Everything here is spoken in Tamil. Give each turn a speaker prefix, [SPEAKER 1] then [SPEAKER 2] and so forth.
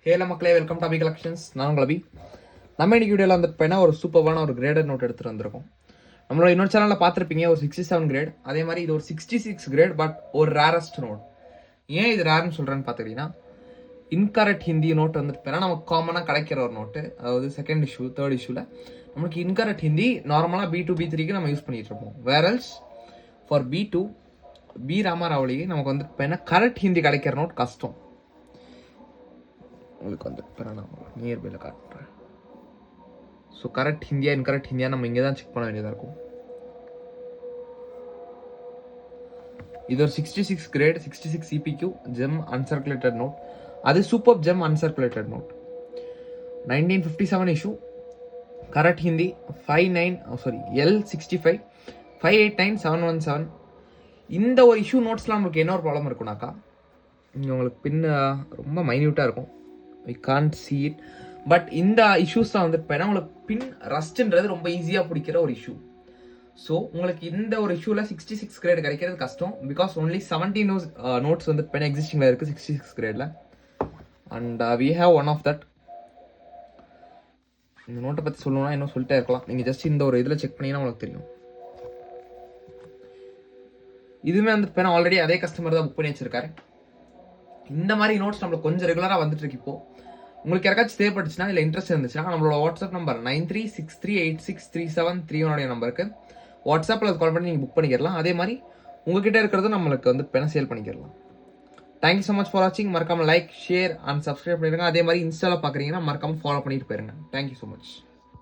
[SPEAKER 1] ஹேல மக்களே, வெல்கம் டு அபி கலெக்ஷன்ஸ். நான் உங்கள் அபி. நம்ம இன்னைக்கு வீடியோவில் வந்துட்டு ஒரு சூப்பரான ஒரு கிரேடட் நோட் எடுத்துகிட்டு வந்திருக்கோம். நம்மளோட இன்னொரு சேனலில் பார்த்துருப்பீங்க ஒரு 67 கிரேட். அதே மாதிரி இது ஒரு 66 கிரேட், பட் ஒரு ரேரஸ்ட் நோட். ஏன் இது ரேர்னு சொல்கிறேன்னு பார்த்துக்கிட்டிங்கன்னா, இன்கரெக்ட் ஹிந்தி நோட் வந்துட்டு நமக்கு காமனாக கிடைக்கிற ஒரு நோட்டு. அதாவது செகண்ட் இஷ்யூ, தேர்ட் இஷ்யூவில் நம்மளுக்கு இன்கரெக்ட் ஹிந்தி நார்மலாக B2 B3க்கு நம்ம யூஸ் பண்ணிகிட்டு இருப்போம். வேரல்ஸ் ஃபார் B2 பி ராமராவளிக்கு நமக்கு வந்துட்டு கரெக்ட் ஹிந்தி கிடைக்கிற நோட் கஷ்டம். உங்களுக்கு வந்துட்டு நான் நியர்பையில் காட்டுறேன். ஸோ கரெக்ட் ஹிந்தியா இன்கரெக்ட் ஹிந்தியா நம்ம இங்கே தான் செக் பண்ண வேண்டியதாக இருக்கும். இது ஒரு 66 grade 66 CPQ gem uncirculated note. அது super gem uncirculated note. 1957 issue. Correct Hindi L65 589717. இந்த ஒரு இஷ்யூ நோட்ஸ்லாம் நமக்கு என்ன ஒரு ப்ராப்ளம் இருக்குனாக்கா, இங்கே உங்களுக்கு பின் ரொம்ப மைன்யூட்டாக இருக்கும். We can't see it. But இந்த இஷ்யூஸ்லாம் வந்துட்டு உங்களுக்கு பின் ரஸ்ட்ன்றது ரொம்ப ஈஸியாக பிடிக்கிற ஒரு இஷ்யூ. ஸோ உங்களுக்கு இந்த ஒரு இஷ்யூவில் 66 கிரேட் கிடைக்கிறது கஷ்டம். பிகாஸ் ஒன்லி 17 நோட்ஸ் வந்து எக்ஸிஸ்டிங்கில் இருக்குது 66 கிரேடில். And we have one of that. இந்த நோட்டை பற்றி சொல்லணும்னா இன்னும் சொல்லிட்டே இருக்கலாம். நீங்கள் ஜஸ்ட் இந்த ஒரு இதில் செக் பண்ணிங்கன்னா உங்களுக்கு தெரியும். இதுவுமே வந்துட்டு ஆல்ரெடி அதே கஸ்டமர் தான் புக் பண்ணி வச்சிருக்காரு. இந்த மாதிரி நோட்ஸ் நம்மளுக்கு கொஞ்சம் ரெகுலராக வந்துட்டு இருக்கு. இப்போ உங்களுக்கு யாராச்சும் தேவைப்பட்டுச்சுன்னா, இல்லை இன்ட்ரெஸ்ட் இருந்துச்சுன்னா, நம்மளோட வாட்ஸ்அப் நம்பர் 9363863731 நம்பருக்கு வாட்ஸ்அப்பில் கால் பண்ணி நீங்கள் புக் பண்ணிக்கலாம். அதே மாதிரி உங்ககிட்ட இருக்கிறது நம்மளுக்கு வந்து சேல் பண்ணிக்கலாம். தேங்க்யூ ஸோ மச் ஃபார் வாட்சிங். மறக்காம லைக், ஷேர் அண்ட் சப்ஸ்கிரைப் பண்ணிடுங்க. அதே மாதிரி இன்ஸ்டாவில் பார்க்குறீங்கன்னா மறக்காம ஃபாலோ பண்ணிட்டு போயிருங்க. Thank you so much.